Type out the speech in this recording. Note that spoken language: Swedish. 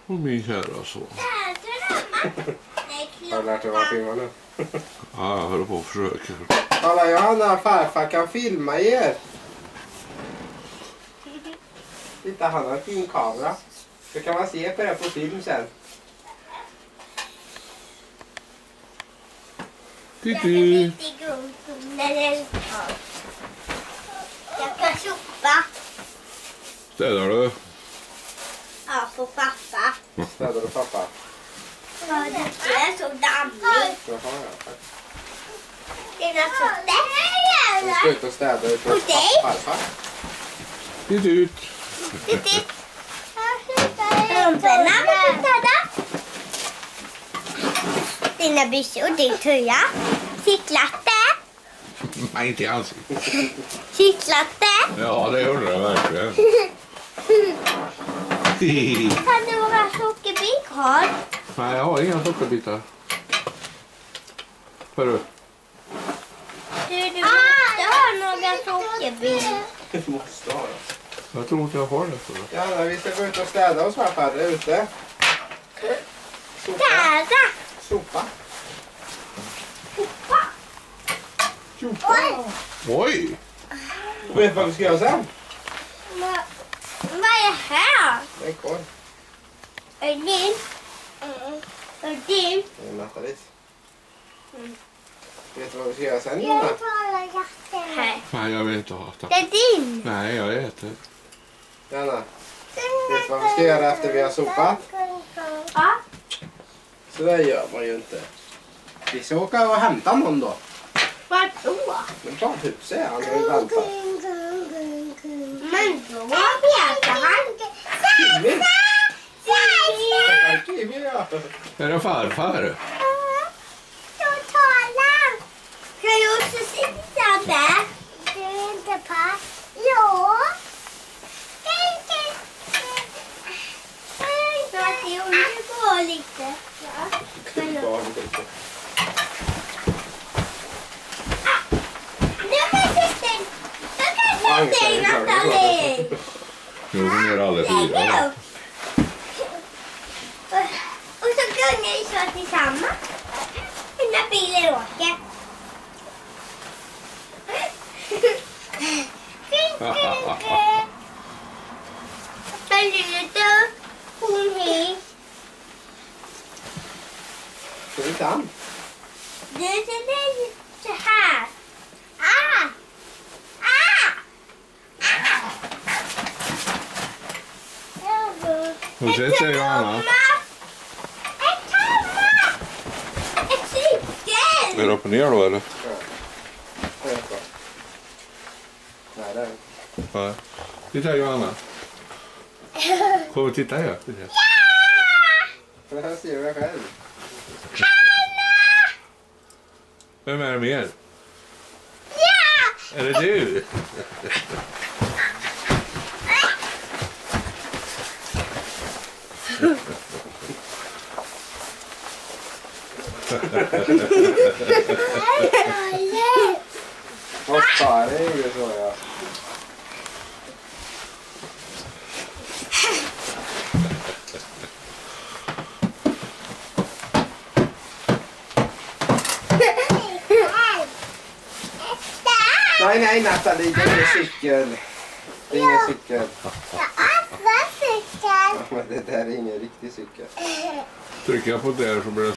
Och min kära så. Har du lärt dig vad filma nu? Ja, jag håller på att försöka. Kolla Johanna, farfar kan filma er. Titta, han har en fin kamera. Så kan man se på det på film sen. Titti. Jag kan sopa. Städar du? Ja, på pappa. Städar du pappa? Ja, det är så dammigt. Jaha, ja, tack. Det är så Du ska ut och städa ut hos farfar. Titt ut. Titt. Rumporna vill städa. Dina byxor, din tröja. Cyklat det. Nej, inte i ansiktet. Cyklat det. Ja, det gjorde jag verkligen. Kan du vara sockerbit kvar? Nej, jag har inga sockerbitar. Hörru. Du måste ha några sockerbitar. Du måste ha det. Jag tror inte jag har det. För det. Ja, vi ska gå ut och städa hos farfar ute. Sopa. Städa. Sopa. Sopa. Sopa. Oj! Vet du vad vi ska göra sen? Vad är det här? Det är en korv. Är det din? Är det din? Det är Nathalies. Vet du vad vi ska göra sen, Nina? Nej. Nej, jag vet inte. Det är din. Nej, jag äter. Janna, vet du vad vi ska göra efter vi har sopat? Ja. Så där gör man ju inte. Vi ska åka och hämta någon då. Vadå? Men badhuset är han och väntar. Men då vet han. Kimi! Kimi, ja. Är det farfar? Kan jag också sitta där? Du är inte pass. Ja. Så att det går lite. Ja. Nathalie! Jo, hon är alla fyra. Och så kunde vi köra tillsammans. När bilen åker. Saluta, hon hej. Ska vi ta an? Du sätter så här. Hur sitter Johanna? Ett kamma! Ett cykel! Är det upp och ner då eller? Ja. Det är bra. Nej, det är Nej. Titta Johanna. Kom och titta här. det här ser jag själv. Vem är det mer? Ja! Är det du? Vad fan är det så ja? Nej, Nathalie, det är ingen cykel. Det är ingen cykel. Vad cykel? Men det där är ingen riktig cykel. Trycker jag på där så blir det